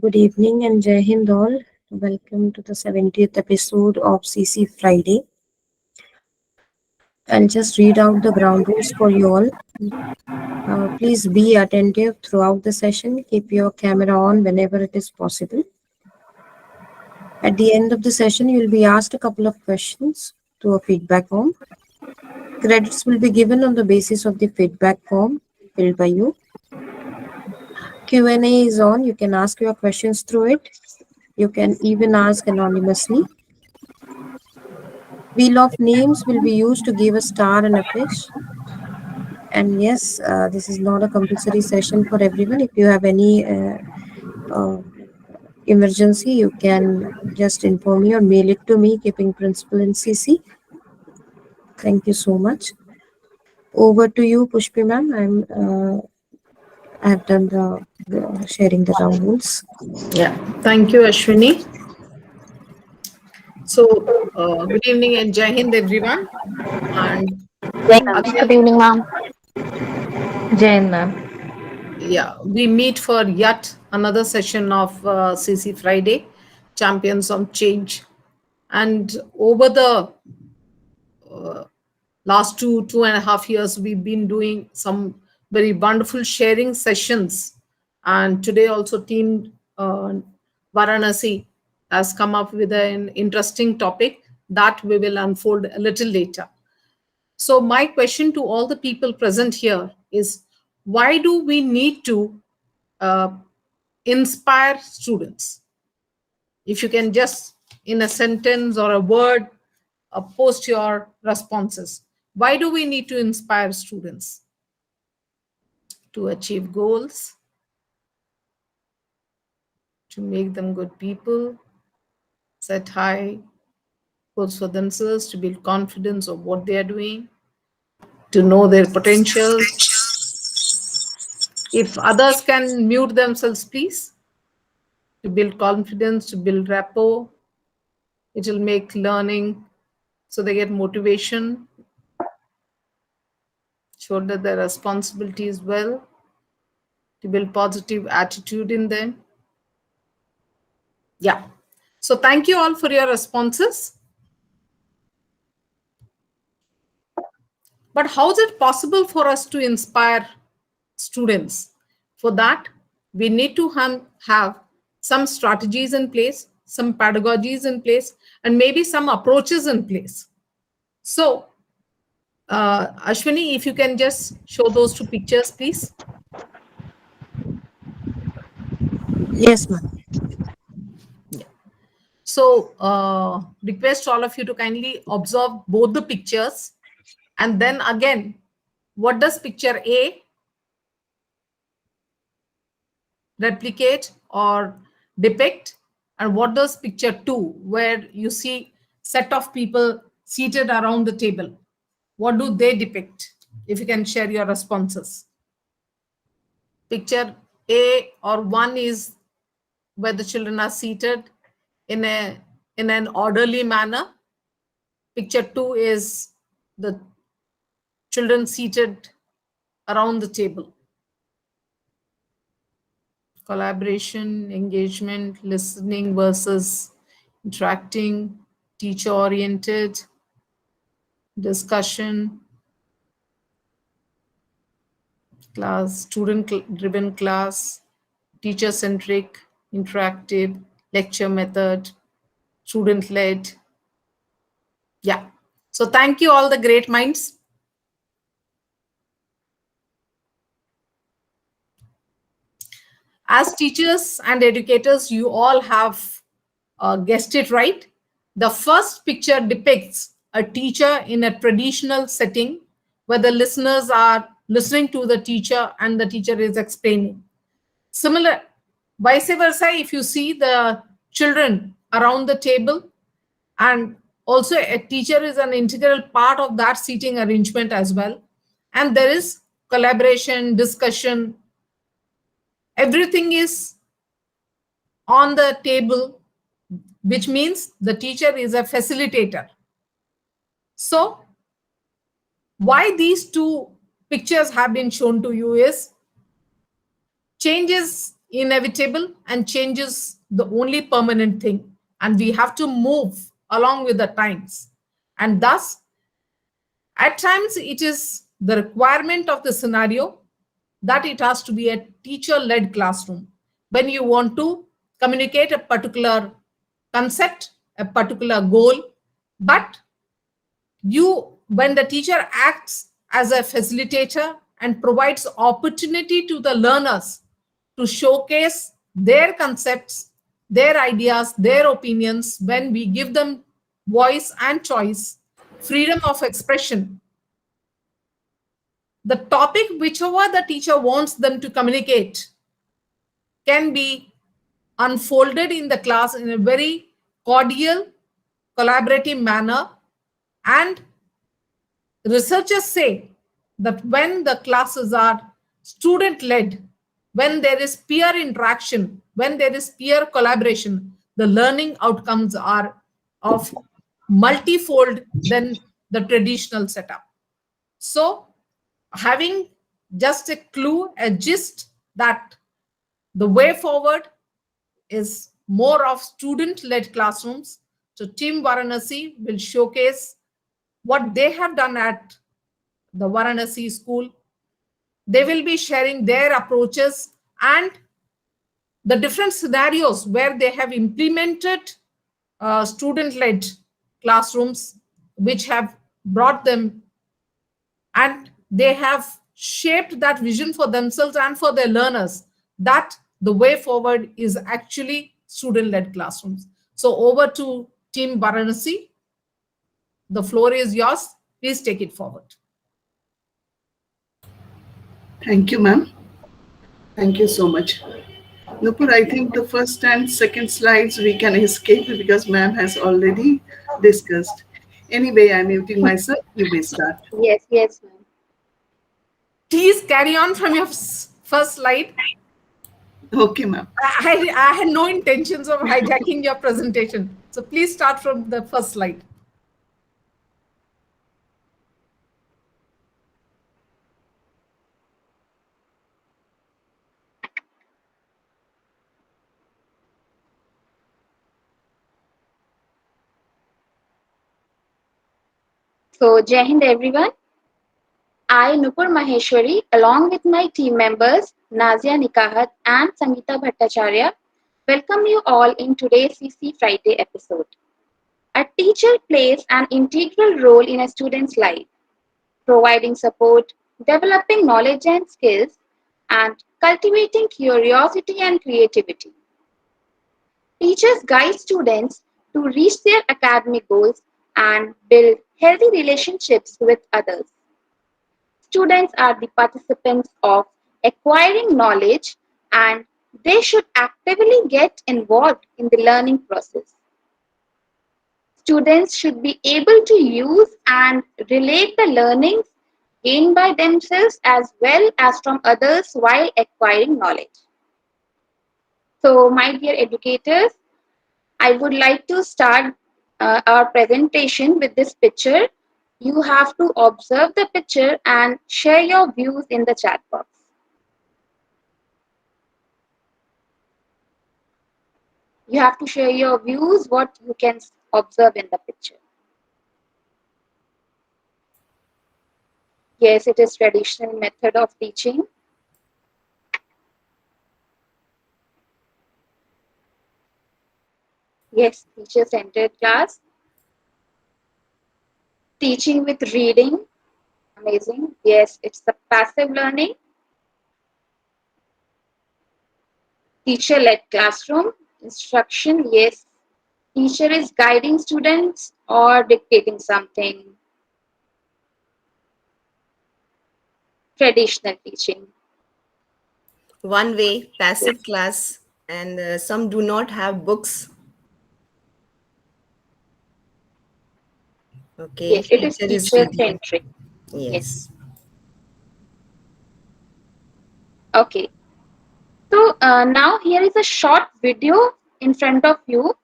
Good evening and Jai Hind all. Welcome to the 70th episode of CC Friday. I'll just read out the ground rules for you all. Please be attentive throughout the session. Keep your camera on whenever it is possible. At the end of the session, you will be asked a couple of questions to a feedback form. Credits will be given on the basis of the feedback form filled by you. Q&A is on. You can ask your questions through it. You can even ask anonymously. Wheel of names will be used to give a star and a fish. And yes, this is not a compulsory session for everyone. If you have any uh, emergency, you can just inform me or mail it to me, keeping principal in CC. Thank you so much. Over to you, Pushpi ma'am. I have done the sharing the round rules. Yeah, thank you, Ashwini. So, good evening and Jai Hind, everyone. And Good again, evening, ma'am. Jain ma'am. yeah, we meet for yet another session of CC Friday, Champions of Change. And over the last 2.5 years, we've been doing some very wonderful sharing sessions. And today also team Varanasi has come up with an interesting topic that we will unfold a little later. So my question to all the people present here is, why do we need to uh, inspire students? If you can just in a sentence or a word post your responses. Why do we need to inspire students? To achieve goals, to make them good people, set high goals for themselves, to build confidence of what they are doing, to know their potentials. If others can mute themselves, please. To build confidence, to build rapport. It will make learning so they get motivation, shoulder their responsibilities well, to build positive attitude in them. Yeah. So thank you all for your responses. But how is it possible for us to inspire students? For that, we need to have some strategies in place, some pedagogies in place, and maybe some approaches in place. So, Ashwini, if you can just show those two pictures, please. Yes, ma'am. So, request all of you to kindly observe both the pictures. And then again, what does picture A replicate or depict, and what does picture 2, where you see set of people seated around the table, what do they depict? If you can share your responses. Picture A or 1 is where the children are seated in an orderly manner. Picture 2 is the children seated around the table. Collaboration, engagement, listening versus interacting, teacher oriented, discussion, class, student driven class, teacher centric, interactive, lecture method, student led. Yeah. So thank you, all the great minds. As teachers and educators, you all have guessed it right. The first picture depicts a teacher in a traditional setting where the listeners are listening to the teacher and the teacher is explaining. Similar, vice versa, if you see the children around the table, and also a teacher is an integral part of that seating arrangement as well. And there is collaboration, discussion, everything is on the table, which means the teacher is a facilitator. So, why these two pictures have been shown to you is changes inevitable and change is the only permanent thing. And we have to move along with the times. And thus, at times, it is the requirement of the scenario that it has to be a teacher led classroom. When you want to communicate a particular concept, a particular goal, but when the teacher acts as a facilitator and provides opportunity to the learners to showcase their concepts, their ideas, their opinions, when we give them voice and choice, freedom of expression, the topic whichever the teacher wants them to communicate can be unfolded in the class in a very cordial, collaborative manner. And researchers say that when the classes are student led, when there is peer interaction, when there is peer collaboration, the learning outcomes are of multifold than the traditional setup. So, having just a clue, a gist that the way forward is more of student-led classrooms. So Team Varanasi will showcase what they have done at the Varanasi school. They will be sharing their approaches and the different scenarios where they have implemented student-led classrooms, which have brought them, and they have shaped that vision for themselves and for their learners, that the way forward is actually student-led classrooms. So over to Team Varanasi. The floor is yours. Please take it forward. Thank you, ma'am. Thank you so much. Nupur, I think the first and second slides we can escape because ma'am has already discussed. Anyway, I'm muting myself. You may start. Yes, ma'am. Please carry on from your first slide. Okay, ma'am. I had no intentions of hijacking your presentation. So please start from the first slide. So, Jai Hind everyone. I, Nupur Maheshwari, along with my team members Nazia Nikahat and Sangeeta Bhattacharya, welcome you all in today's CC Friday episode. A teacher plays an integral role in a student's life, providing support, developing knowledge and skills, and cultivating curiosity and creativity. Teachers guide students to reach their academic goals and build healthy relationships with others. Students are the participants of acquiring knowledge and they should actively get involved in the learning process. Students should be able to use and relate the learnings gained by themselves as well as from others while acquiring knowledge. So, my dear educators, I would like to start our presentation with this picture. You have to observe the picture and share your views in the chat box. You have to share your views, what you can observe in the picture. Yes, it is traditional method of teaching. Yes, teacher-centered class. Teaching with reading. Amazing. Yes, it's the passive learning. Teacher-led classroom. Instruction, yes. Teacher is guiding students or dictating something. Traditional teaching. One way, passive class, and some do not have books. Okay. Yes, it is Teacher is teacher-centric. Yes. Okay. So now here is a short video in front of you.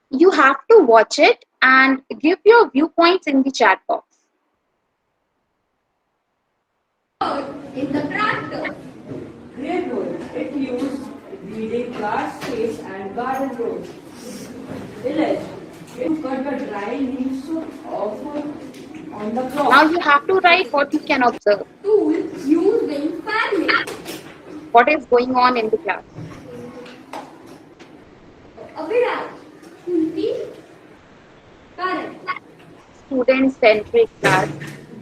You have to watch it and give your viewpoints in the chat box. In the practice, railroad, it used weeding grass space and garden rows. Village. You cut the dry leaves so often on the Now crop. you have to write what you can observe. Tool used in farming. What is going on in the class? Abhiraj. Kunti. Karan. Student-centric class,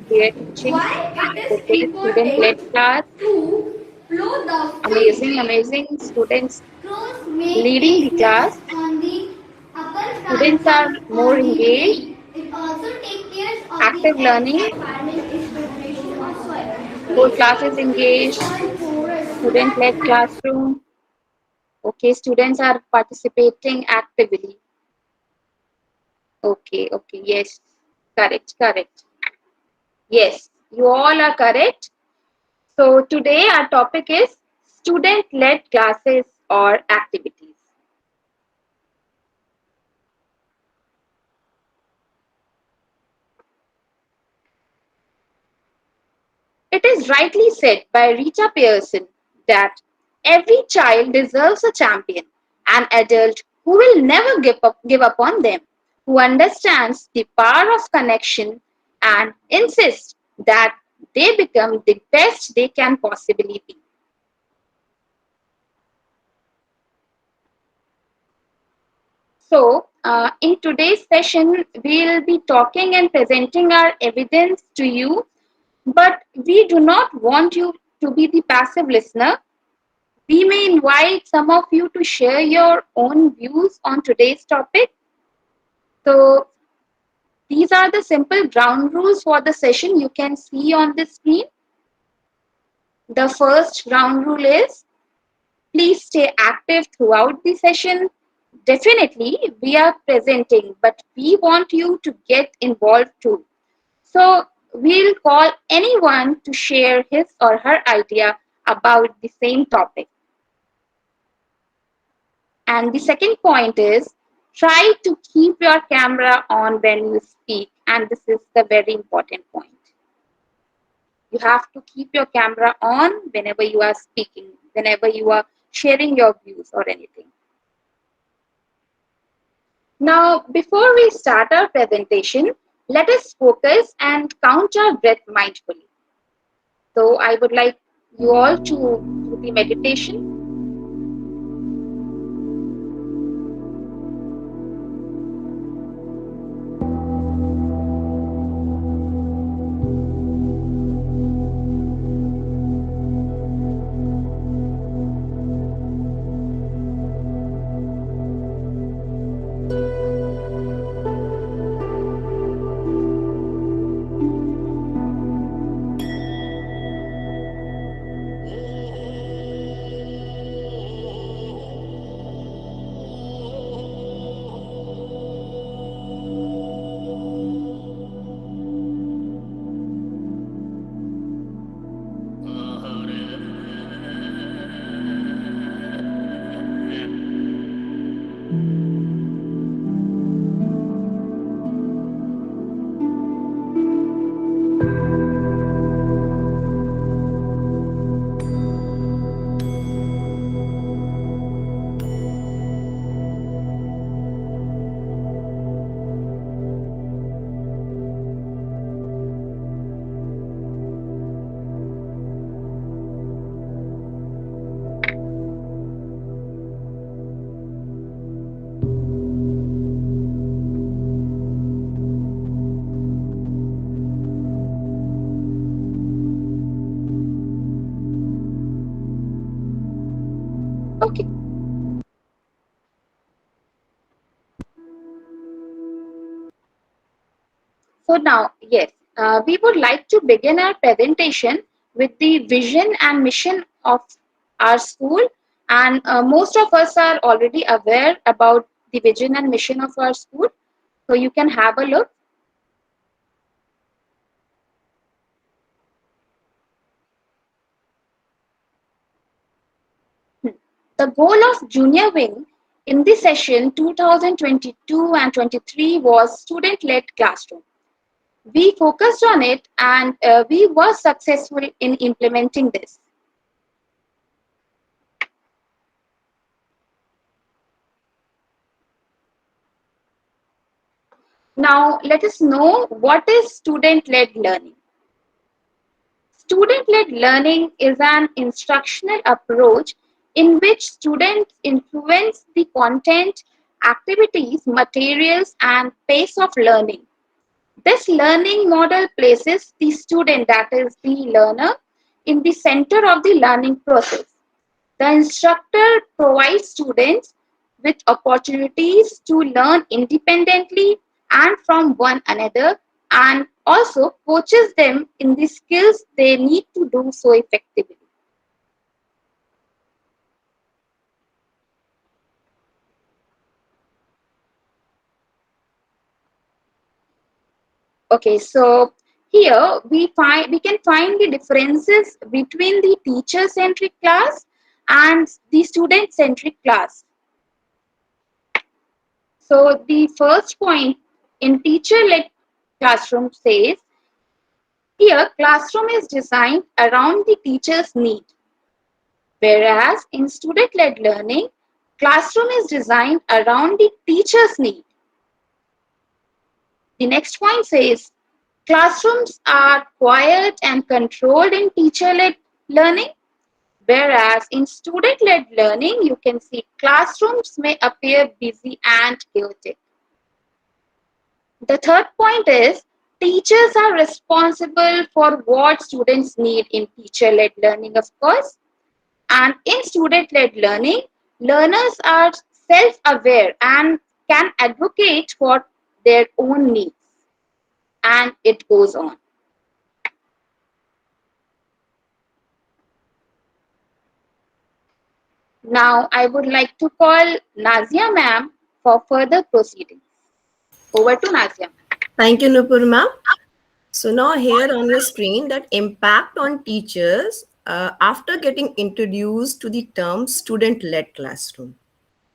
clear teaching. Why it is Okay, student-led important class. to plow the Amazing, field. amazing. Students Crows make leading the its class. nest on the upper Students are branches more on the engaged. tree. It also takes care of the Active eggs. learning. Farming is preparation of soil. Whole We class is have to keep the engaged. soil porous so that Student-led classroom. Okay, students are participating actively. Okay, okay, yes, correct, correct. Yes, you all are correct. So today our topic is student-led classes or activities. It is rightly said by Rita Pearson that every child deserves a champion, an adult who will never give up on them, who understands the power of connection and insists that they become the best they can possibly be. So, in today's session, we'll be talking and presenting our evidence to you, but we do not want you to be the passive listener. We may invite some of you to share your own views on today's topic. So, these are the simple ground rules for the session you can see on the screen. The first ground rule is please stay active throughout the session. Definitely, we are presenting, but we want you to get involved too. So, we'll call anyone to share his or her idea about the same topic. And the second point is try to keep your camera on when you speak. And this is the very important point. You have to keep your camera on whenever you are speaking, whenever you are sharing your views or anything. Now, before we start our presentation, let us focus and count our breath mindfully. So, I would like you all to do the meditation. Okay. So now, yes, we would like to begin our presentation with the vision and mission of our school. And most of us are already aware about the vision and mission of our school. So you can have a look. The goal of Junior Wing in the session 2022 and 23 was student-led classroom. We focused on it and we were successful in implementing this. Now, let us know what is student-led learning. Student-led learning is an instructional approach in which students influence the content, activities, materials, and pace of learning. This learning model places the student, that is the learner, in the center of the learning process. The instructor provides students with opportunities to learn independently and from one another, and also coaches them in the skills they need to do so effectively. Okay, so here we can find the differences between the teacher-centric class and the student-centric class. So the first point in teacher-led classroom says, here classroom is designed around the teacher's need. Whereas in student-led learning, classroom is designed around the teacher's need. The next point says, classrooms are quiet and controlled in teacher-led learning, whereas in student-led learning, you can see classrooms may appear busy and chaotic. The third point is, teachers are responsible for what students need in teacher-led learning, of course. And in student-led learning, learners are self-aware and can advocate for their own needs. And it goes on. Now, I would like to call Nazia ma'am for further proceedings. Over to Nazia. Thank you, Nupur ma'am. So now here on your screen, that impact on teachers after getting introduced to the term student-led classroom.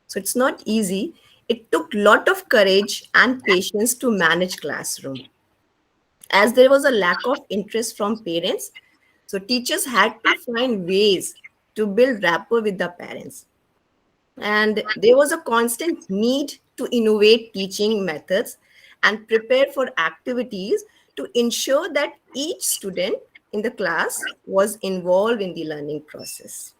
So it's not easy. It took lot of courage and patience to manage classroom. As there was a lack of interest from parents, so teachers had to find ways to build rapport with the parents. And there was a constant need to innovate teaching methods and prepare for activities to ensure that each student in the class was involved in the learning process.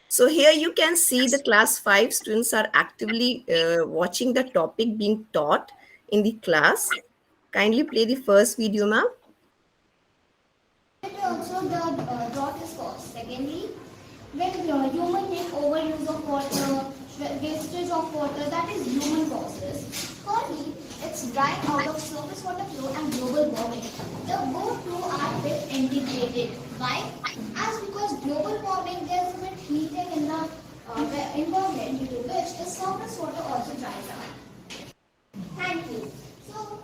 So here you can see the class 5 students are actively watching the topic being taught in the class. Kindly play the first video, ma'am. Also, the drought is caused. Secondly, when human take overuse of water, wastage of water, that is human causes. Thirdly, it's drying out of surface water flow and global warming. The both two are bit integrated. Why? As because global warming, there's a bit heating in the environment due to which the surface water also dries out. Thank you. So,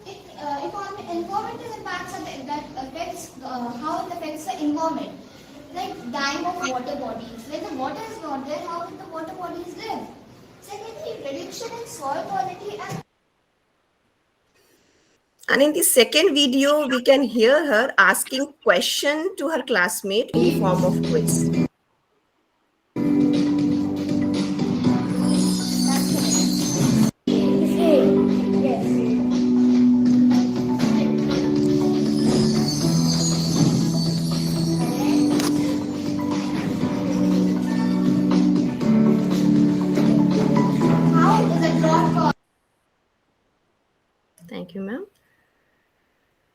environmental impacts that affects how it affects the environment, like dying of water bodies. When the water is not there, how will the water bodies live? Secondly, reduction in soil quality And in the second video, we can hear her asking question to her classmate in the form of quiz. Thank you, ma'am.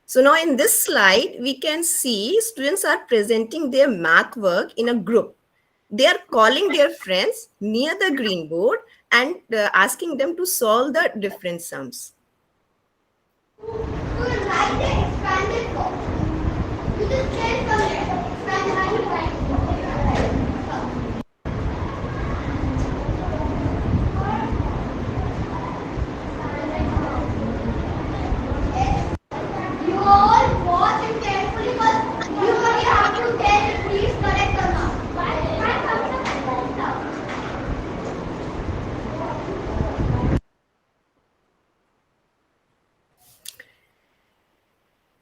So now in this slide, we can see students are presenting their math work in a group. They are calling their friends near the green board and asking them to solve the different sums. to write the expanded form. You just change the expanded and you write. You all watch it carefully because you only have to tell if please correct or not.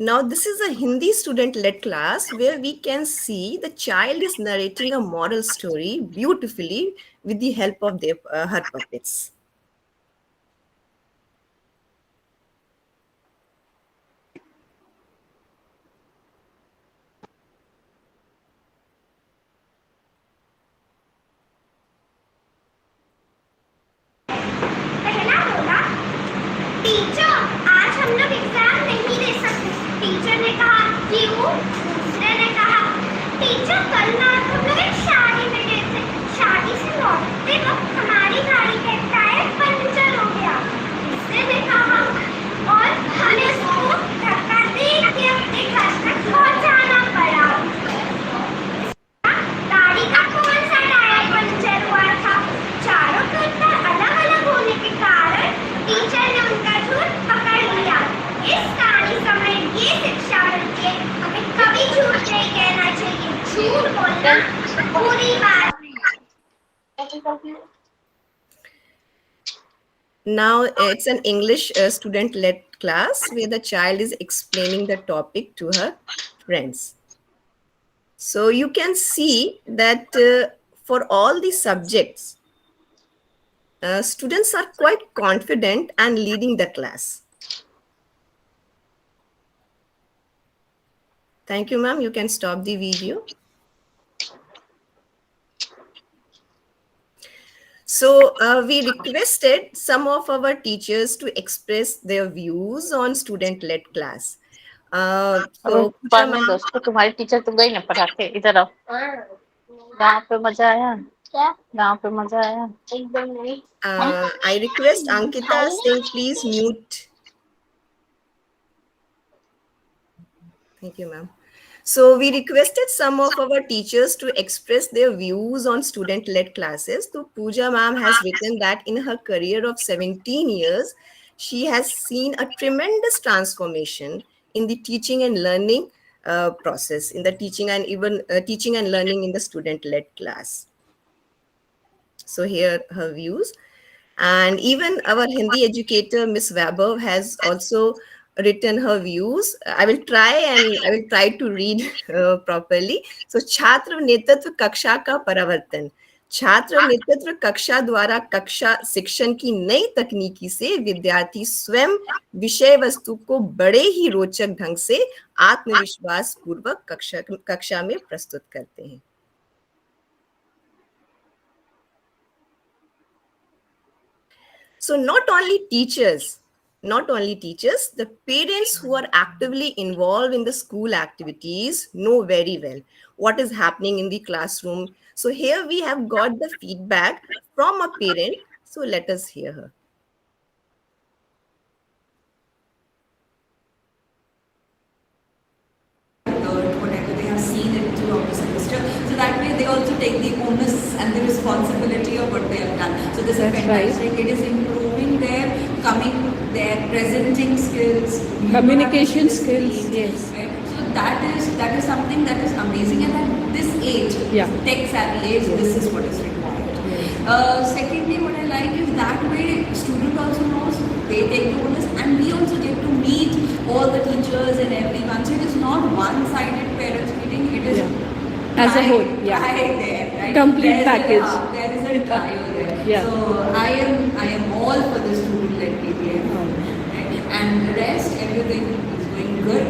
Now, this is a Hindi student-led class where we can see the child is narrating a moral story beautifully with the help of her puppets. Teacher आज हम लोग exam नहीं दे सकते। Teacher ने कहा क्यों? दूसरे ने कहा टीचर कल रात हम लोग एक शादी में गए थे, शादी से लौटते वक्त हमारी गाड़ी का टायर पंचर हो गया। तीसरे ने कहा और हमें उसको धक्का दे के अपने घर तक पहुंचाना पड़ा। गाड़ी का कौन सा टायर पंचर हुआ था? चारों के उत्तर अलग अलग होने के कारण टीचर ने उनका झूठ पकड़ लिया। इस कहानी से हमें ये शिक्षा मिलती है, हमें कभी झूठ नहीं कहना चाहिए। झूठ बोलना बुरी बात है। Now it's an English student-led class where the child is explaining the topic to her friends. So you can see that for all the subjects, students are quite confident and leading the class. Thank you, ma'am. You can stop the video. So we requested some of our teachers to express their views on student-led class. So Pooja में ma'am, दोस्तों तुम्हारी teacher तो गई ना पढ़ा के, इधर आओ। गाँव पे मजा आया? क्या? गाँव पे मजा आया? एकदम नहीं। I request Ankita Singh, please mute. Thank you, ma'am. So we requested some of our teachers to express their views on student-led classes. So Pooja ma'am has written that in her career of 17 years, she has seen a tremendous transformation in the teaching and learning process, in the teaching and even teaching and learning in the student-led class. So here her views. And even our Hindi educator, Miss Vaibhav, has also written her views. I will try to read properly. So छात्र नेतृत्व कक्षा का परिवर्तन, छात्र नेतृत्व कक्षा द्वारा कक्षा शिक्षण की नई तकनीकी से विद्यार्थी स्वयं विषय वस्तु को बड़े ही रोचक ढंग से आत्मविश्वास पूर्वक कक्षा में प्रस्तुत करते हैं. So not only teachers, the parents who are actively involved in the school activities know very well what is happening in the classroom. So here we have got the feedback from a parent. So let us hear her. Whatever they have seen it throughout the semester. So that way they also take the onus and the responsibility of what they have done. So this is fantastic. It is improving their presenting skills, Communication skills, yes. Right? So that is something that is amazing, and at this age, tech savvy age, this is what is required. Secondly, what I like is that way student also knows, they take the onus, and we also get to meet all the teachers and everyone. So it is not one-sided parents meeting, it is As a whole, there, right? Complete package. There is a trial there. Yeah. So I am all for the student-led PPM. Right? And the rest, everything is going good.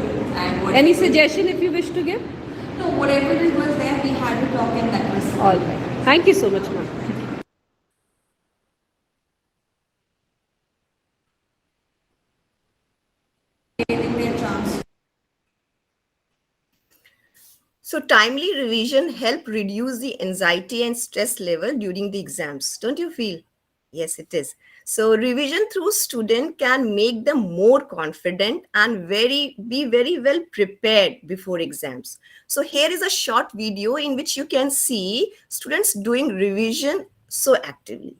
And Any suggestion if you wish to give? No, whatever it was there, we had to talk, and that was All right. Thank you so much, ma'am. getting their chance. So timely revision help reduce the anxiety and stress level during the exams. Don't you feel? Yes, it is. So revision through student can make them more confident and be very well prepared before exams. So here is a short video in which you can see students doing revision so actively.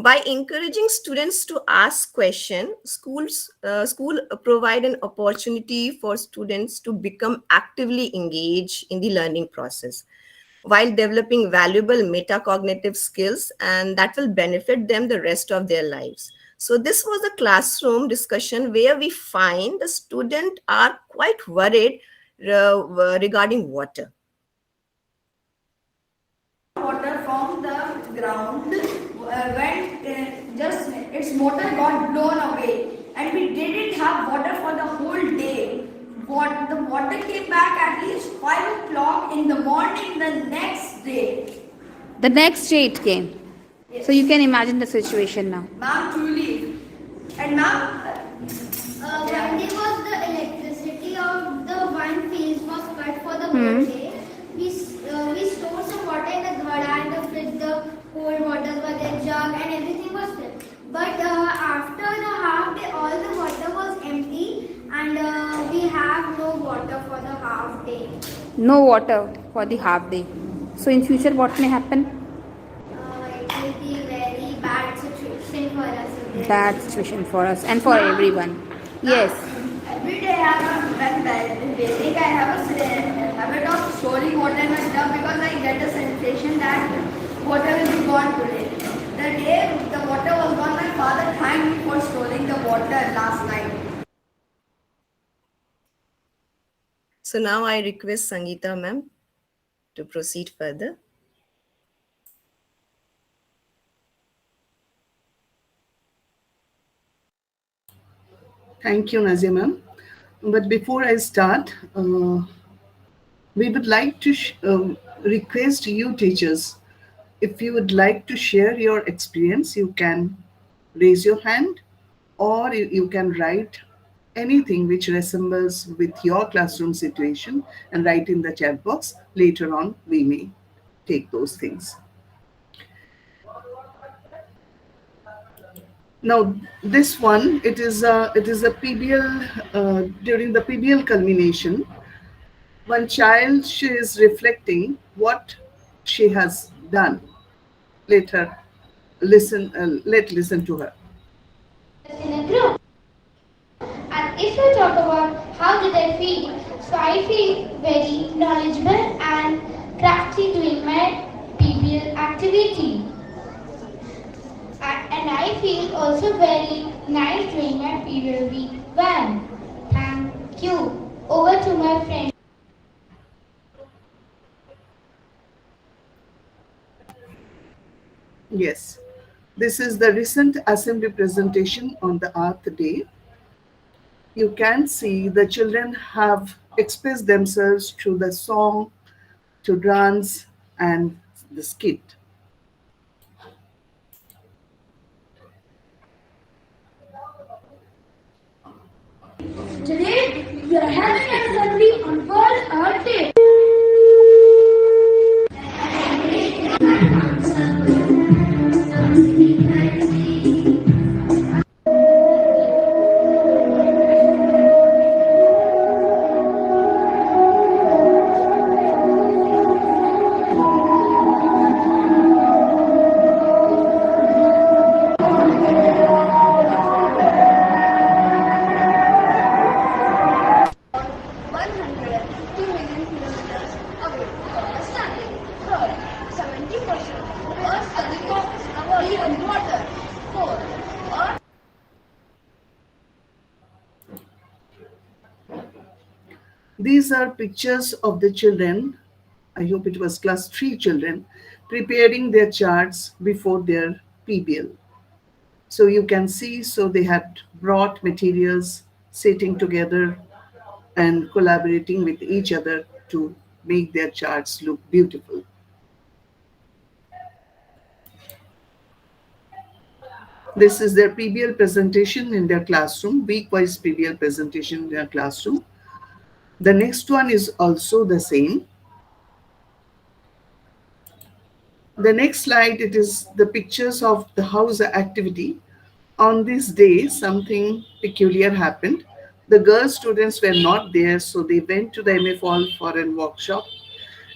By encouraging students to ask questions, school provide an opportunity for students to become actively engaged in the learning process while developing valuable metacognitive skills, and that will benefit them the rest of their lives. So this was a classroom discussion where we find the students are quite worried regarding water. Water from the ground when just its motor got blown away, and we didn't have water for the whole day. The water came back at least 5 o'clock in the morning the next day. The next day it came. So you can imagine the situation now. Ma'am, truly. And ma'am, When there was the electricity of the one phase was cut for the whole day, we stored some water in the ghada and the fridge, the cold water was the jug and everything was filled. But after the half day, all the water was empty and we have no water for the half day. No water for the half day. So in future what may happen? It will be very bad situation for us. Bad situation for us and for everyone. Yes. every day I have when basic I have a habit of storing water in my tub because I get a sensation that water will be gone today. The day the water was gone, my father thanked me for storing the water last night. So now I request Sangeeta ma'am to proceed further. Thank you, Nazia ma'am. But before I start, we would like to request you teachers, if you would like to share your experience, you can raise your hand or you can write anything which resembles with your classroom situation and write in the chat box. Later on, we may take those things. Now, this one, it is a PBL, during the PBL culmination, one child, she is reflecting what she has done. Let her listen, let's listen to her. In a group. And if we talk about how did I feel, so I feel very knowledgeable and crafty doing my PBL activity. And I feel also very nice doing my PBL week 1. Thank you. Over to my friend. Yes, this is the recent assembly presentation on the Earth Day. You can see the children have expressed themselves through the song, to dance, and the skit. Today, we are having an assembly on World Earth Day. These are pictures of the children, I hope it was class 3 children, preparing their charts before their PBL. So you can see, so they had brought materials, sitting together and collaborating with each other to make their charts look beautiful. This is their PBL presentation in their classroom, week-wise PBL presentation in their classroom. The next one is also the same. The next slide, it is the pictures of the house activity. On this day, something peculiar happened. The girl students were not there, so they went to the MF Hall for a workshop,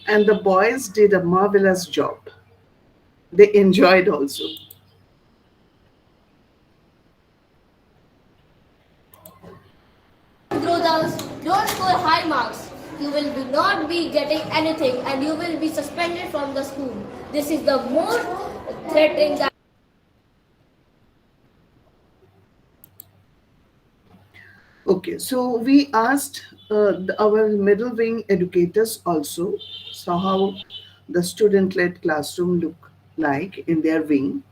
and the boys did a marvelous job. They enjoyed also. Don't score high marks. You will not be getting anything and you will be suspended from the school. This is the most threatening that Okay, so we asked our middle wing educators also, so how the student-led classroom look like in their wing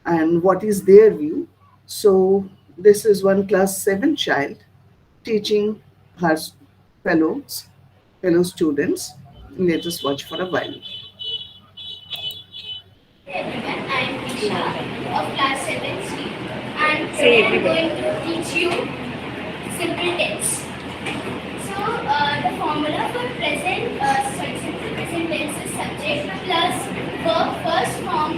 and what is their view. So this is one class 7 child teaching her fellows, fellow students. Let us watch for a while. Everyone, I am Disha of class 7C and today I am going to teach you simple tense. So the formula for simple present tense is subject plus verb first form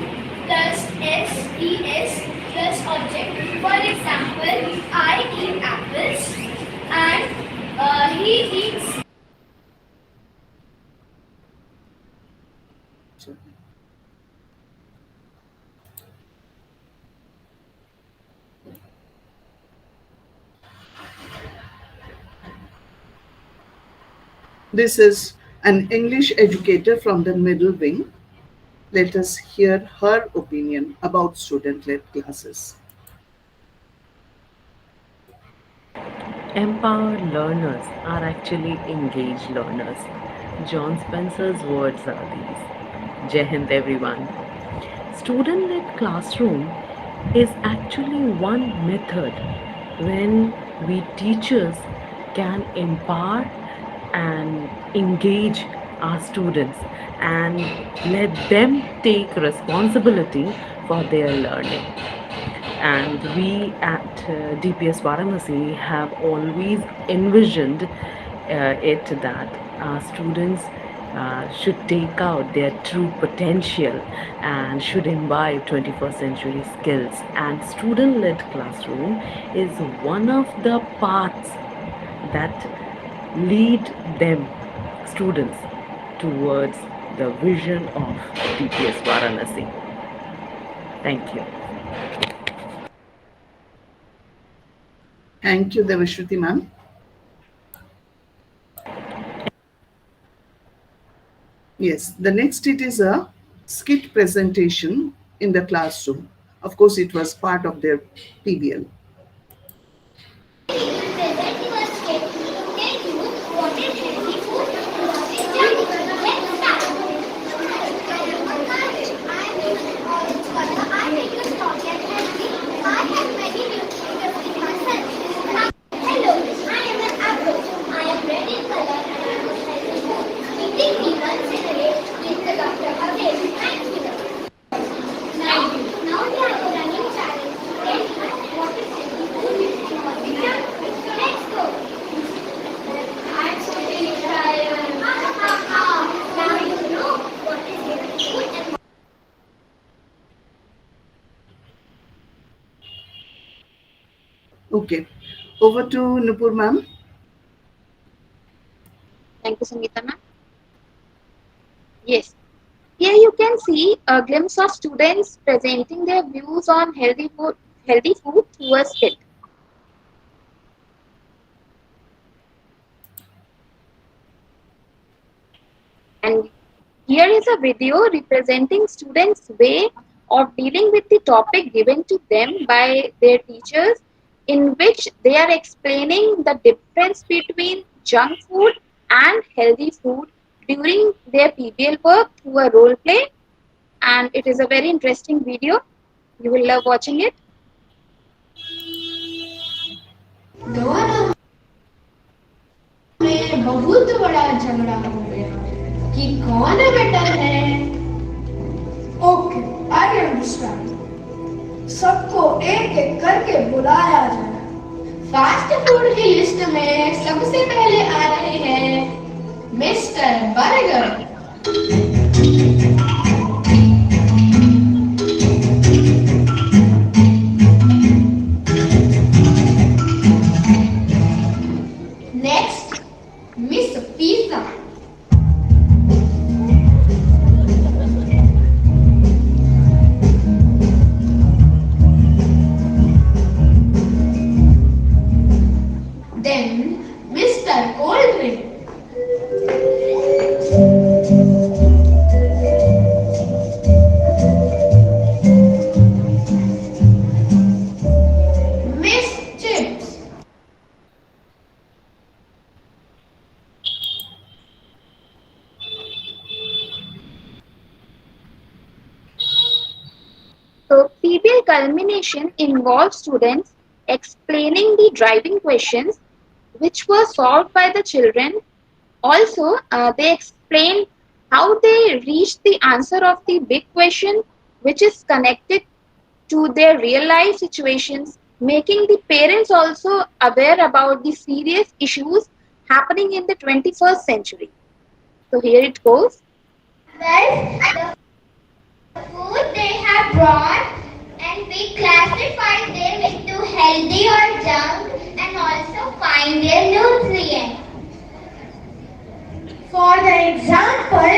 plus SES plus object. For example, I eat apples and he eats. This is an English educator from the middle wing. Let us hear her opinion about student-led classes. Empowered learners are actually engaged learners. John Spencer's words are these. Jai Hind, everyone. Student-led classroom is actually one method when we teachers can empower and engage our students and let them take responsibility for their learning. And we at DPS Varanasi have always envisioned it that our students should take out their true potential and should imbibe 21st century skills. And student-led classroom is one of the paths that lead them, students, towards the vision of DPS Varanasi. Thank you. Thank you, Devashruti ma'am. Yes, the next it is a skit presentation in the classroom. Of course, it was part of their PBL. Okay, over to Nupur ma'am. Thank you, Sangeeta ma'am. Yes. Here you can see a glimpse of students presenting their views on healthy food through a skit. And here is a video representing students' way of dealing with the topic given to them by their teachers, in which they are explaining the difference between junk food and healthy food during their PBL work through a role play. And it is a very interesting video. You will love watching it. बहुत बड़ा झगड़ा हो गया कि कौन better है। Okay, I understand. सबको एक एक करके बुलाया जाए। फास्ट फूड की लिस्ट में सबसे पहले आ रहे हैं mister burger. Next miss pizza. Then Mr. Cold Drink. ideal culmination involves students explaining the driving questions which were solved by the children. Also, they explained how they reached the answer of the big question, which is connected to their real life situations, making the parents also aware about the serious issues happening in the 21st century. So here it goes. Well, the food they have brought, and we classify them into healthy or junk and also find their nutrients. For the example,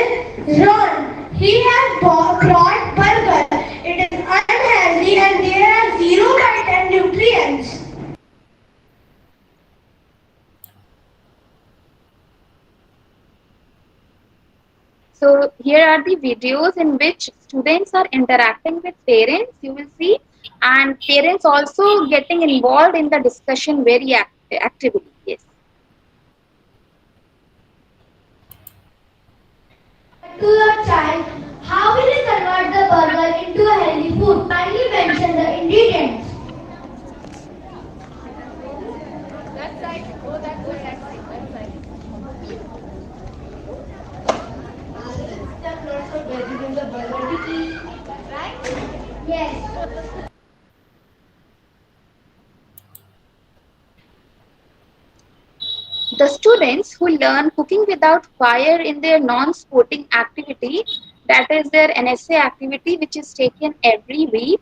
Ron, he has brought burger. It is unhealthy and there are 0 content nutrients. So here are the videos in which students are interacting with parents, you will see, and parents also getting involved in the discussion very actively. Yes. To your child, how will you convert the burger into a healthy food? Kindly mention the ingredients. Yes. The students who learn cooking without fire in their non-sporting activity, that is their NSA activity, which is taken every week,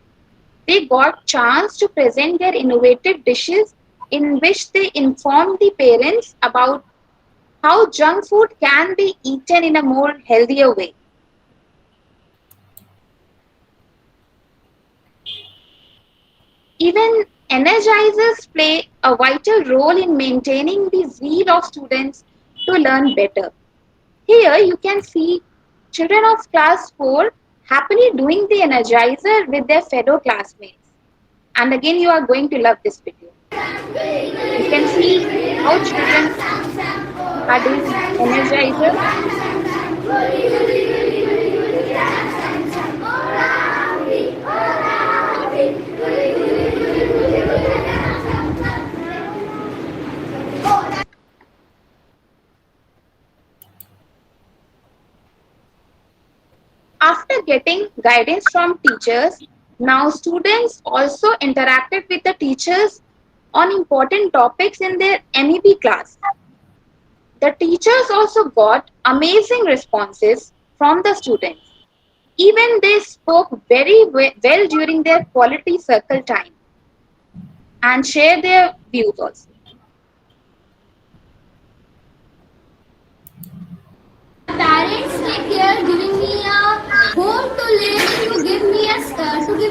they got chance to present their innovative dishes in which they informed the parents about how junk food can be eaten in a more healthier way. Even energizers play a vital role in maintaining the zeal of students to learn better. Here you can see children of class 4 happily doing the energizer with their fellow classmates. And again, you are going to love this video. You can see how children are doing energizer. After getting guidance from teachers, now students also interacted with the teachers on important topics in their MEP class. The teachers also got amazing responses from the students. Even they spoke very well during their quality circle time and shared their views also. Parents take care giving me a home to live, to give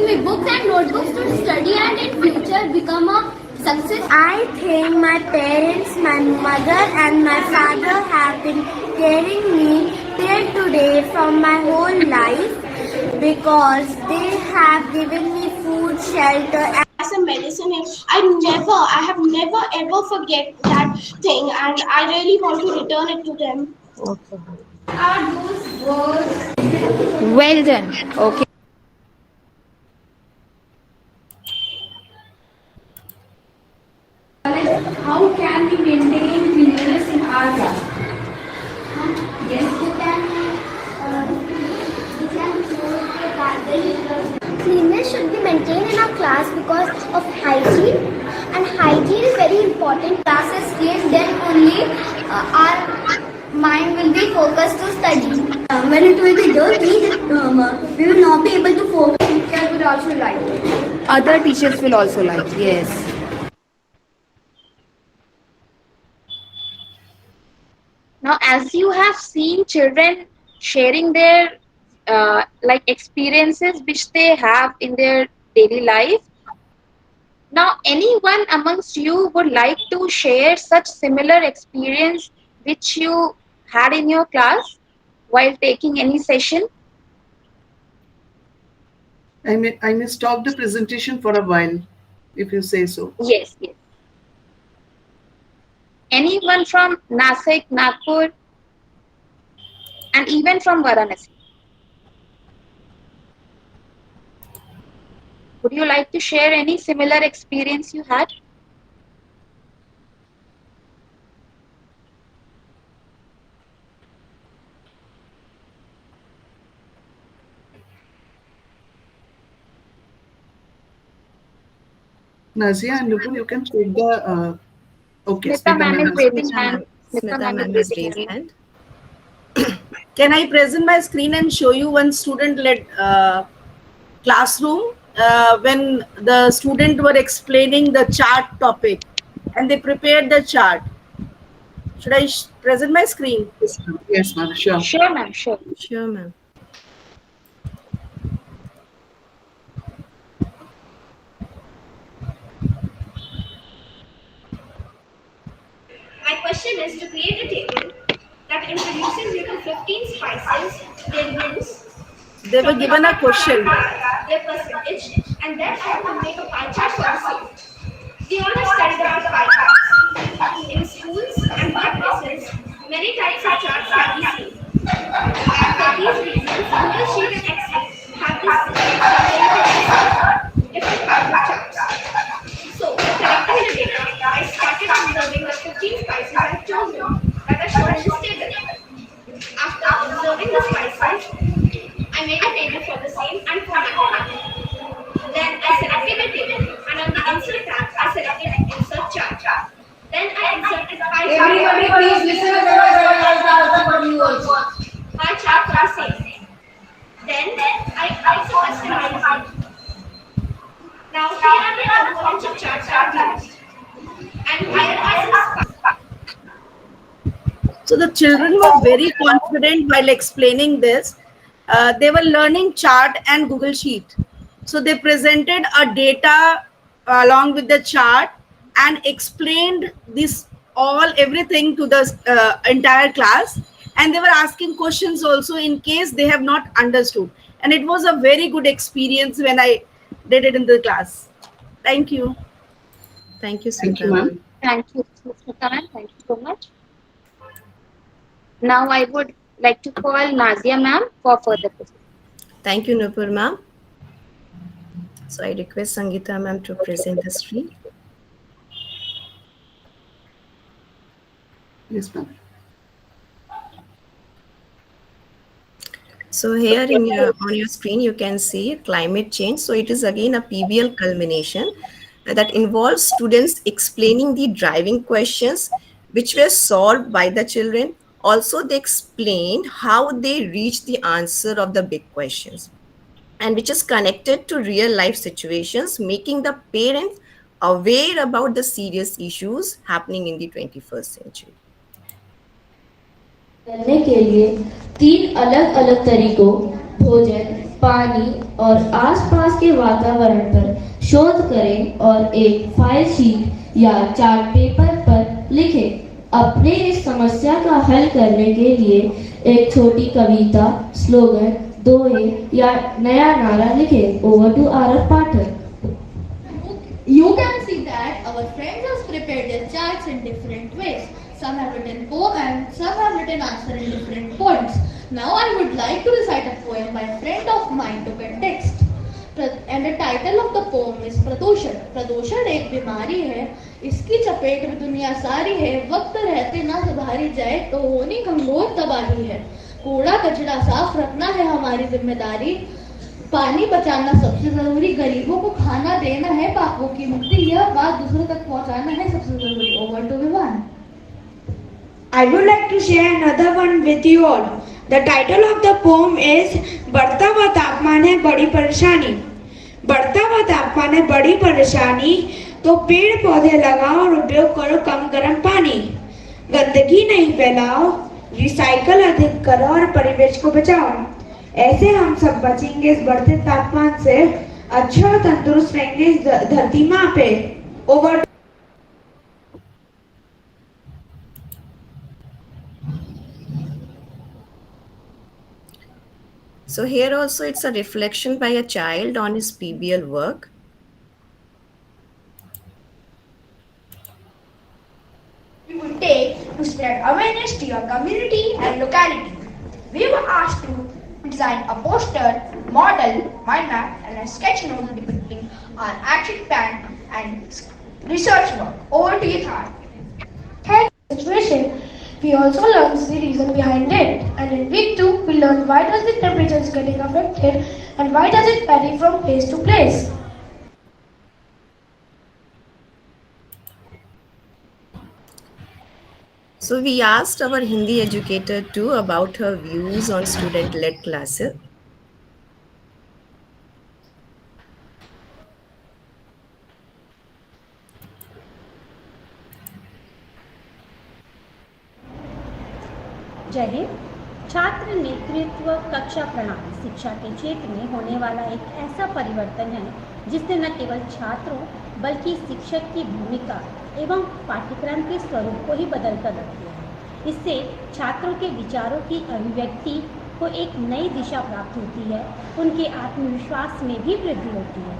me books and notebooks to study and in future become a success. I think my parents, my mother and my father have been caring me till today from my whole life because they have given me food, shelter as a medicine. I have never ever forget that thing and I really want to return it to them. Are those words? Well done. Okay. How can we maintain cleanliness in our class? Yes, We can cleanliness should be maintained in our class because of hygiene, and hygiene is very important. Class is clean, then only our mind will be focused to study. When it will be dirty, we will not be able to focus. Teachers would also like it. Other teachers will also like. Yes. Now, as you have seen children sharing their experiences which they have in their daily life, now anyone amongst you would like to share such similar experience which you had in your class while taking any session? I may stop the presentation for a while, if you say so. Yes, yes. Anyone from Nasik, Nagpur, and even from Varanasi? Would you like to share any similar experience you had? Nazia and Nupur, you can take the. Okay, Smita Smita ma'am ma'am is has. raising hand. Smita Smita ma'am ma'am is has raising raised hand. hand. Can I present my screen and show you one student-led classroom when the student were explaining the chart topic and they prepared the chart? Should I present my screen? Yes, ma'am. Sure. Sure, ma'am. Sure. Sure, ma'am. My question is to create a table that introduces you to 15 spices, their names, They were given a question. their percentage, and then I have to make a pie chart for the same. We all have studied about pie charts. In schools and workplaces, many types of charts can be seen. And for these reasons, Google Sheet and Excel have this ability to export different kinds of charts. So, collecting the data, I started observing the 15 spices I've chosen that are shown in this table. After observing the spices, I made a table for the same and formatted it. Then I selected a table and on the insert tab, I selected insert chart. Then I inserted pie chart. Everybody please listen to Pie chart for the same. Then I also customized it. Now here are the components of charts I've used. And here are some spices. So the children were very confident while explaining this. They were learning chart and Google Sheet. So they presented a data along with the chart and explained this everything to the entire class. And they were asking questions also in case they have not understood. And it was a very good experience when I did it in the class. Thank you. Thank you, Thank Smita you, ma'am. Thank you, Smita ma'am. Thank you so much. Now I would like to call Nazia ma'am for further questions. Thank you, Nupur ma'am. So I request Sangeeta ma'am to present the screen. Yes, ma'am. So here on your screen, you can see climate change. So it is again a PBL culmination that involves students explaining the driving questions which were solved by the children. Also, they explained how they reached the answer of the big questions, and which is connected to real life situations, making the parents aware about the serious issues happening in the 21st century. करने के लिए 3 अलग-अलग तरीकों भोजन, पानी और आसपास के वातावरण पर शोध करें और एक फाइल शीट या चार्ट पेपर पर लिखें। अपने इस समस्या का हल करने के लिए एक छोटी कविता, स्लोगन, दोहे या नया नारा लिखें। Over to Arav Pathak. You can see that our friends have prepared their charts in different ways. Some have written poem and some have written answer in different points. Now I would like to recite a poem by a friend of mine to context. And the title of the poem is प्रदूषण। प्रदूषण एक बीमारी है, इसकी चपेट में दुनिया सारी है, वक्त रहते ना सुधारी जाए तो होनी घंघोर तबाही है। कूड़ा कचरा साफ रखना है हमारी जिम्मेदारी, पानी बचाना सबसे जरूरी, गरीबों को खाना देना है, पापों की मुक्ति, यह बात दूसरों तक पहुंचाना है सबसे जरूरी। Over to Vivan. I would like to share another one with you all. The title of the poem is बढ़ता हुआ तापमान है बड़ी परेशानी। बढ़ता हुआ तापमान है बड़ी परेशानी, तो पेड़ पौधे लगाओ और उपयोग करो कम गर्म पानी। गंदगी नहीं फैलाओ, रिसाइकल अधिक करो और परिवेश को बचाओ। ऐसे हम सब बचेंगे इस बढ़ते तापमान से, अच्छे और तंदुरुस्त रहेंगे इस धरती माँ पे। Over. So here also it's a reflection by a child on his PBL work. We would take to spread awareness to your community and locality. We were asked to design a poster, model, mind map, and a sketch note depicting our action plan and research work. Over to you, Thar. Situation, we also learned the reason behind it. And in week 2, we learned why does the temperature is getting affected and why does it vary from place to place. So we asked our Hindi educator too about her views on student-led classes. जय हिंद। छात्र नेतृत्व कक्षा प्रणाली शिक्षा के क्षेत्र में होने वाला एक ऐसा परिवर्तन है जिसने न केवल छात्रों बल्कि शिक्षक की भूमिका एवं पाठ्यक्रम के स्वरूप को ही बदल कर रख दिया है। इससे छात्रों के विचारों की अभिव्यक्ति को एक नई दिशा प्राप्त होती है, उनके आत्मविश्वास में भी वृद्धि होती है।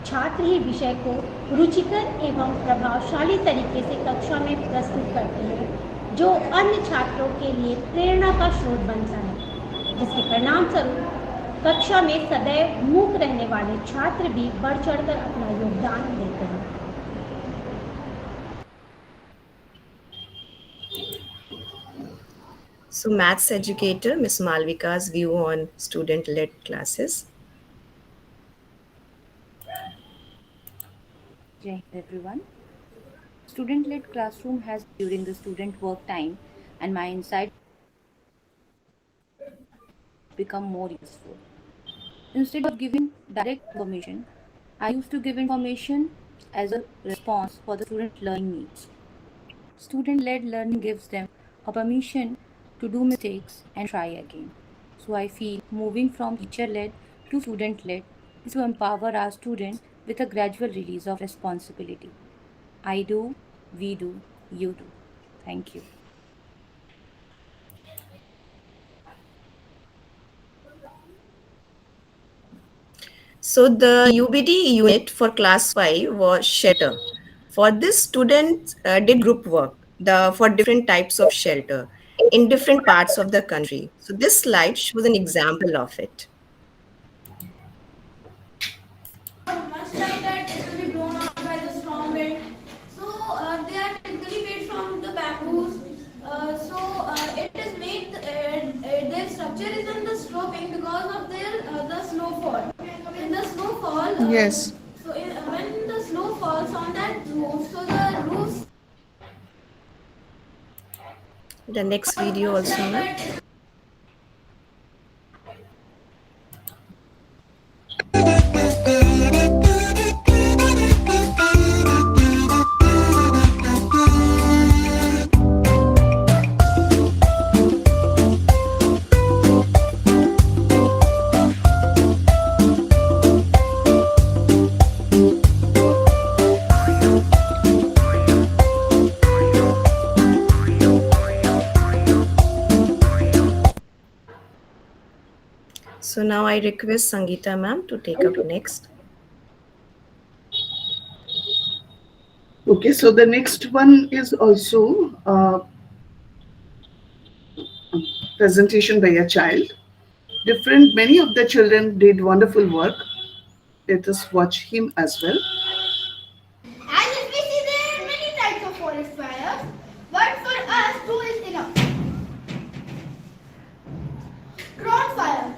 छात्र ही विषय को रुचिकर एवं प्रभावशाली तरीके से कक्षा में प्रस्तुत करते हैं, जो अन्य छात्रों के लिए प्रेरणा का स्रोत बनता है, जिसके परिणाम स्वरूप कक्षा में सदैव मूक रहने वाले छात्र भी बढ़ चढ़कर अपना योगदान देते हैं। So maths educator Miss Malvika's view on student-led classes. Jai Hind everyone. Student-led classroom has during the student work time, and my insight become more useful. Instead of giving direct information, I used to give information as a response for the student learning needs. Student-led learning gives them a permission to do mistakes and try again. So I feel moving from teacher-led to student-led is to empower our students with a gradual release of responsibility. I do, we do, you do. Thank you. So the UBD unit for class 5 was shelter. For this, students did group work for different types of shelter in different parts of the country. So this slide shows an example of it. Much like that, it will be blown out by the strong wind. So they are typically made from the bamboos. It is made. Their structure is in the sloping because of the snowfall. In the snowfall. Yes. When the snow falls on that roof, so the roofs. The next video also. Ma'am. So now I request Sangeeta ma'am to take up next. Okay, so the next one is also a presentation by a child. Many of the children did wonderful work. Let us watch him as well. As if we see, there are many types of forest fires, but for us, two is enough. Drone fire.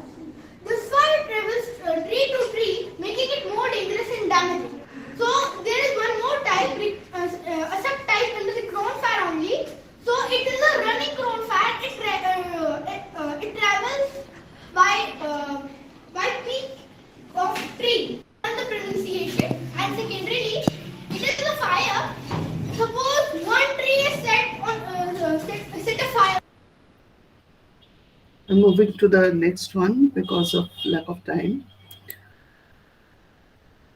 This fire travels tree to tree, making it more dangerous and damaging. So there is one more type, a subtype under the crown fire only. So it is a running crown fire. It travels by peak of tree. And the pronunciation. And secondarily, it is a fire. Suppose one tree is set afire. I'm moving to the next one because of lack of time.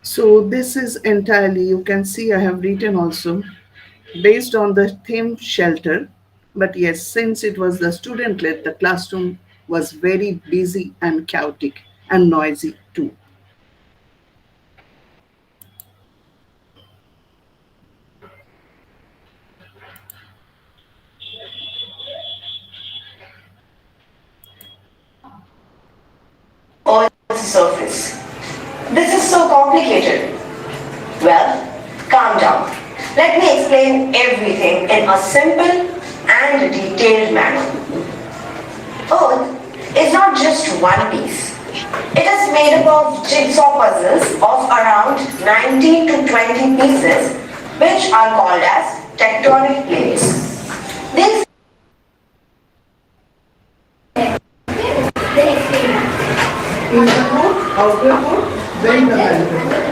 So this is entirely, you can see I have written also, based on the theme shelter. But yes, since it was the student-led, the classroom was very busy and chaotic and noisy too. On the surface. This is so complicated. Well, calm down. Let me explain everything in a simple and detailed manner. Earth is not just one piece. It is made up of jigsaw puzzles of around 19 to 20 pieces, which are called as tectonic plates. These Inner core, outer core, then the mantle.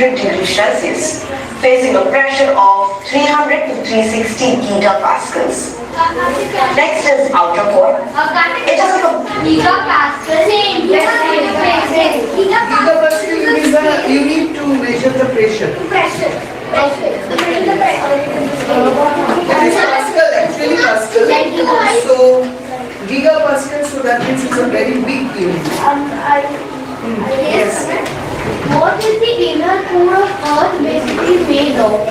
degree Celsius, facing a pressure of 300 to 360 gigapascals. Next is outer core. It is a Gigapascal you need to measure the pressure. That is Pascal, actually Pascal. So gigapascal, so that means it's a very big unit. Yes. What is the inner core of Earth basically made of?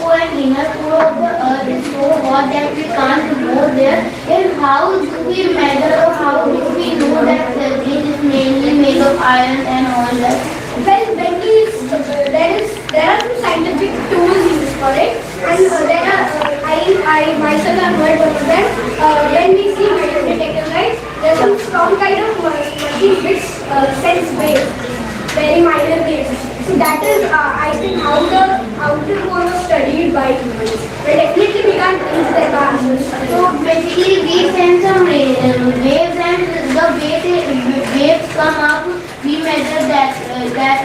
And inner core of the Earth is so hot that we can't go there. And how do we measure or how do we know that it is mainly made of iron and all that? Well, when there are some scientific tools used for it, and there are I myself have heard one of them. When we see metal detectors, right, there's some strong kind of machine which sense waves, very minor waves. So that is, I think, how the outer core was studied by humans. But definitely we can't reach that answers. So basically we send some waves and the way the waves come up, we measure that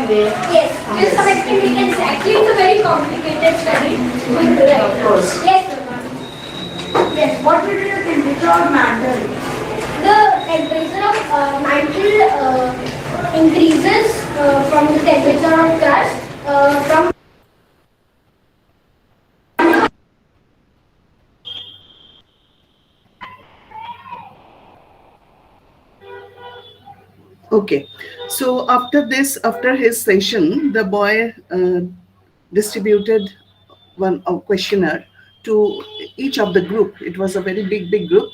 way. Yes, to some extent we can say. Actually, it's a very complicated study. Of course. Yes, sir. Yes, what will be the temperature of mantle? The temperature of mantle increases from the temperature of crust from Okay, so after his session, the boy distributed a questionnaire to each of the group. It was a very big group.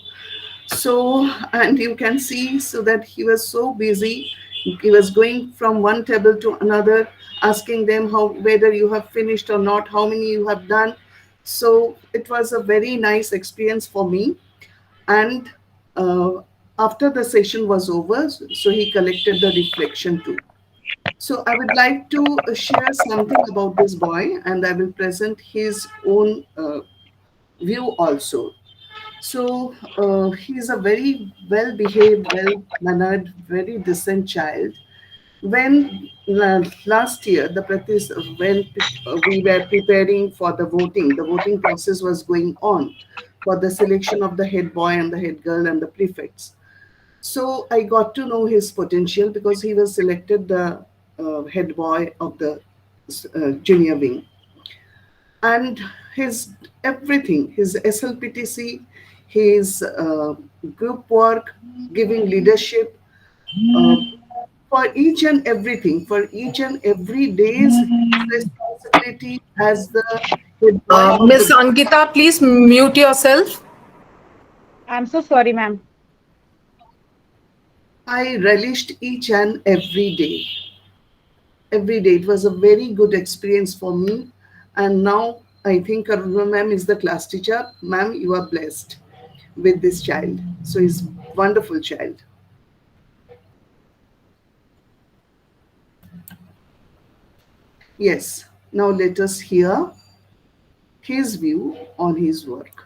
So, and you can see, so that he was so busy. He was going from one table to another, asking them whether you have finished or not, how many you have done. So it was a very nice experience for me. And after the session was over, so he collected the reflection too. So I would like to share something about this boy, and I will present his own view also. So he's a very well-behaved, well-mannered, very decent child. When last year, when we were preparing for the voting process was going on for the selection of the head boy and the head girl and the prefects. So I got to know his potential because he was selected the head boy of the junior wing. And his everything, his SLPTC, his group work, giving leadership, for each and everything, for each and every day's responsibility as the head boy of Miss the Ankita, please mute yourself. I'm so sorry, ma'am. I relished each and every day. Every day. It was a very good experience for me. And now I think Karuna ma'am is the class teacher. Ma'am, you are blessed with this child. So he's a wonderful child. Yes. Now let us hear his view on his work.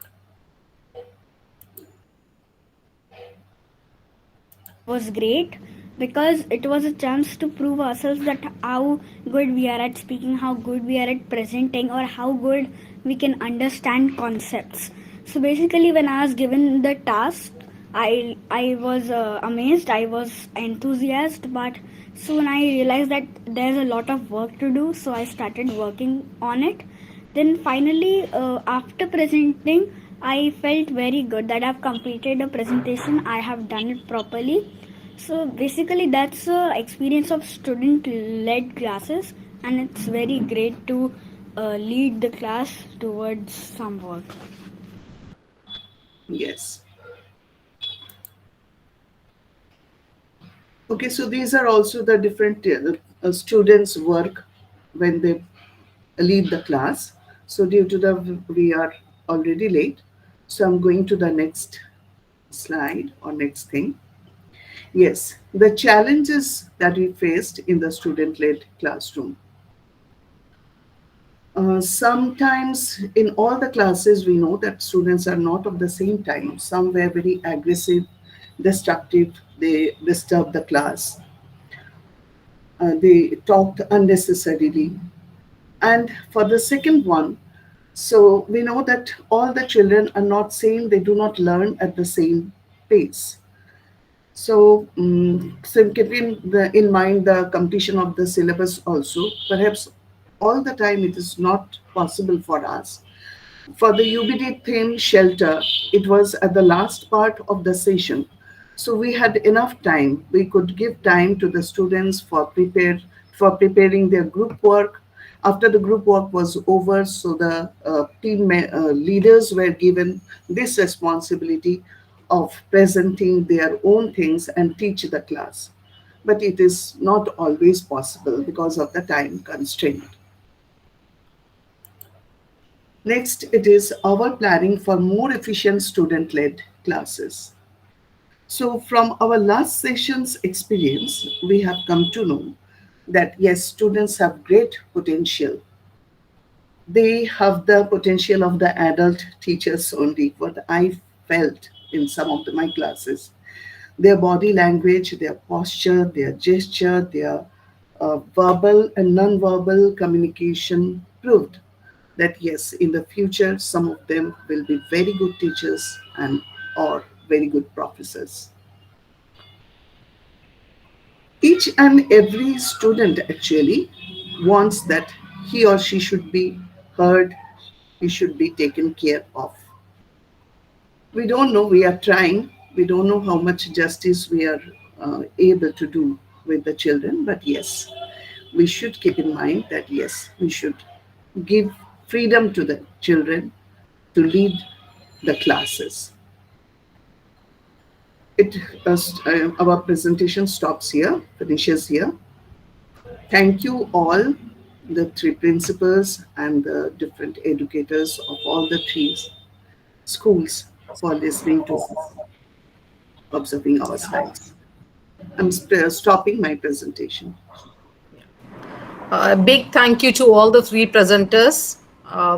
Was great because it was a chance to prove ourselves that how good we are at speaking, how good we are at presenting, or how good we can understand concepts. So basically, when I was given the task, I was amazed, I was enthusiastic, but soon I realized that there's a lot of work to do, so I started working on it. Then finally, after presenting, I felt very good that I've completed a presentation, I have done it properly. So basically, that's the experience of student-led classes, and it's very great to lead the class towards some work. Yes. Okay, so these are also the different students' work when they leave the class. So due to we are already late, so I'm going to the next slide or next thing. Yes, the challenges that we faced in the student-led classroom. Sometimes in all the classes, we know that students are not of the same time. Some were very aggressive, destructive, they disturbed the class. They talked unnecessarily. And for the second one, so we know that all the children are not same, they do not learn at the same pace. So, keeping in mind the completion of the syllabus also, perhaps all the time it is not possible for us. For the UBD theme shelter, it was at the last part of the session. So we had enough time. We could give time to the students for preparing their group work. After the group work was over, so the team leaders were given this responsibility of presenting their own things and teach the class. But it is not always possible because of the time constraint. Next, it is our planning for more efficient student-led classes. So from our last session's experience, we have come to know that yes, students have great potential. They have the potential of the adult teachers only, what I felt in some of my classes. Their body language, their posture, their gesture, their verbal and non-verbal communication proved that yes, in the future, some of them will be very good teachers and or very good professors. Each and every student actually wants that he or she should be heard, he should be taken care of. We don't know, we are trying, we don't know how much justice we are able to do with the children, but yes, we should keep in mind that yes, we should give freedom to the children to lead the classes. Our presentation stops here, finishes here. Thank you all, the three principals and the different educators of all the three schools for listening to us, observing our slides. I'm stopping my presentation. A big thank you to all the three presenters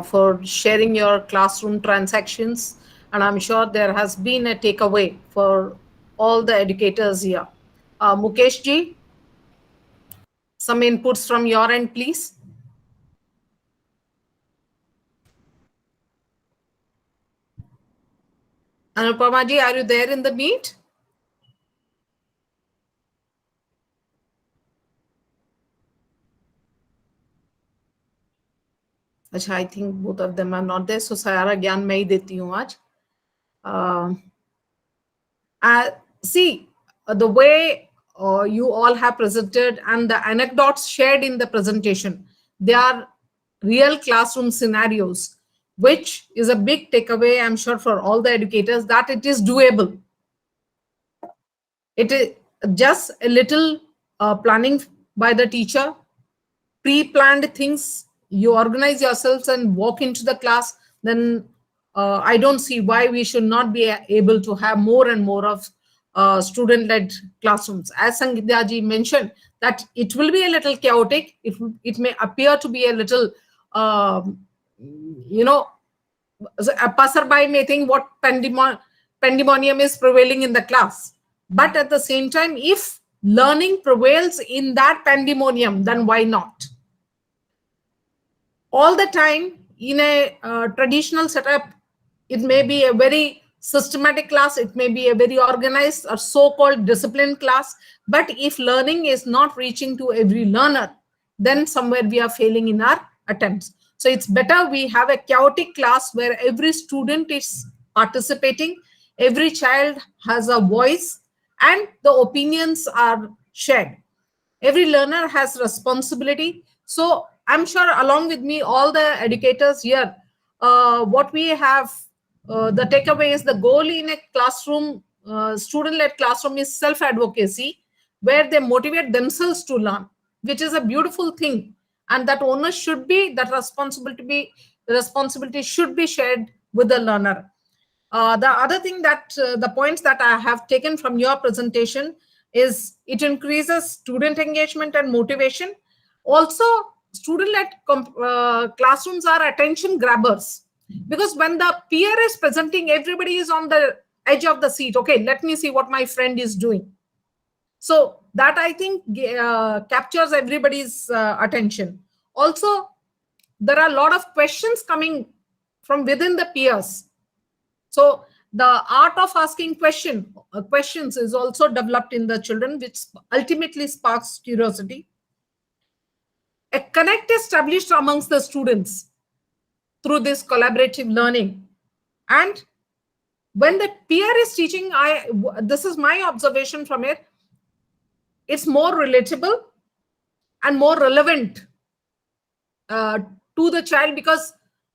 for sharing your classroom transactions. And I'm sure there has been a takeaway for all the educators here. Mukesh ji, some inputs from your end, please. Anupama ji, are you there in the meet? अच्छा, I think both of them are not there. So सारा ज्ञान मैं ही देती हूँ आज. See, the way you all have presented and the anecdotes shared in the presentation, they are real classroom scenarios, which is a big takeaway, I'm sure, for all the educators, that it is doable. It is just a little planning by the teacher, pre-planned things. You organize yourselves and walk into the class, then I don't see why we should not be able to have more and more of student-led classrooms. As Sangeeta ji mentioned, that it will be a little chaotic. It may appear to be a little, you know, a passerby may think what pandemonium is prevailing in the class. But at the same time, if learning prevails in that pandemonium, then why not? All the time in a traditional setup, it may be a very systematic class, it may be a very organized or so-called disciplined class, but if learning is not reaching to every learner, then somewhere we are failing in our attempts. So it's better we have a chaotic class where every student is participating, every child has a voice, and the opinions are shared. Every learner has responsibility. So I'm sure along with me, all the educators here, what we have, the takeaway is the goal in a classroom, student-led classroom is self-advocacy. where they motivate themselves to learn, which is a beautiful thing. And that onus should be, that responsibility should be shared with the learner. The other thing that the points that I have taken from your presentation is it increases student engagement and motivation. Also, student-led classrooms are attention grabbers, because when the peer is presenting, everybody is on the edge of the seat. Okay, let me see what my friend is doing. So that, I think, captures everybody's attention. Also, there are a lot of questions coming from within the peers. So the art of asking questions is also developed in the children, which ultimately sparks curiosity. A connect is established amongst the students through this collaborative learning. And when the peer is teaching, this is my observation from it, it's more relatable and more relevant to the child, because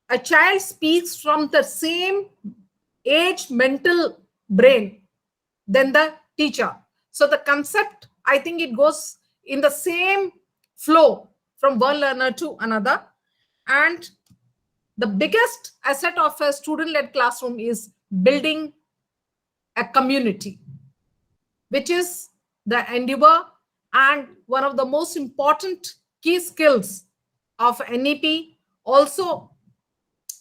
a child speaks from the same age mental brain than the teacher. So the concept, I think it goes in the same flow from one learner to another. And the biggest asset of a student-led classroom is building a community, which is the endeavor and one of the most important key skills of NEP. Also,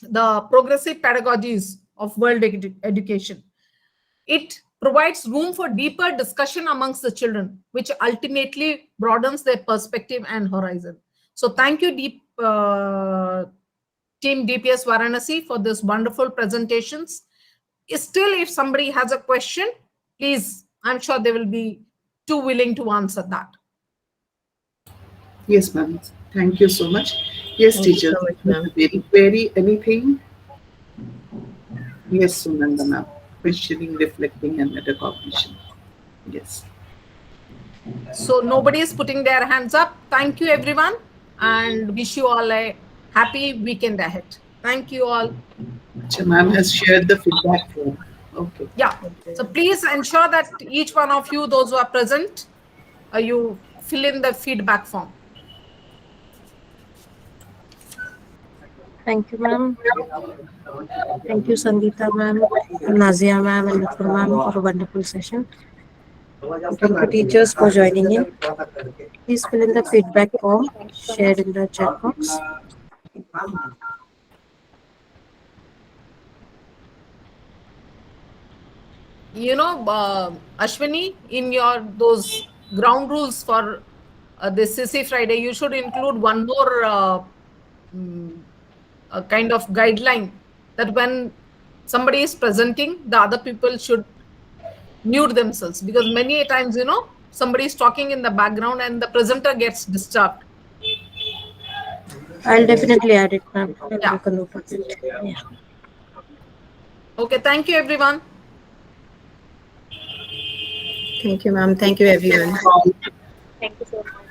the progressive pedagogies of world education. It provides room for deeper discussion amongst the children, which ultimately broadens their perspective and horizon. So thank you, Team DPS Varanasi, for this wonderful presentations. Still, if somebody has a question, please, I'm sure they will be too willing to answer that. Yes, ma'am. Thank you so much. Yes, teacher. So much, ma'am. Very anything? Yes, Sunanda ma'am. Questioning, reflecting, and metacognition. Yes. So nobody is putting their hands up. Thank you, everyone, and wish you all a happy weekend ahead. Thank you all. Ma'am has shared the feedback form. Okay. Yeah. So please ensure that each one of you, those who are present, you fill in the feedback form. Thank you, ma'am. Thank you, Sangeeta ma'am, Nazia ma'am, and Nupur ma'am for a wonderful session. Thank you, teachers, for joining in. Please fill in the feedback form shared in the chat box. You know, Ashwini, in those ground rules for this CC Friday, you should include one more kind of guideline, that when somebody is presenting, the other people should mute themselves, because many times, somebody is talking in the background and the presenter gets disturbed. I'll definitely add it, ma'am. Yeah. Yeah. Okay, thank you, everyone. Thank you, ma'am. Thank you, everyone. Thank you so much.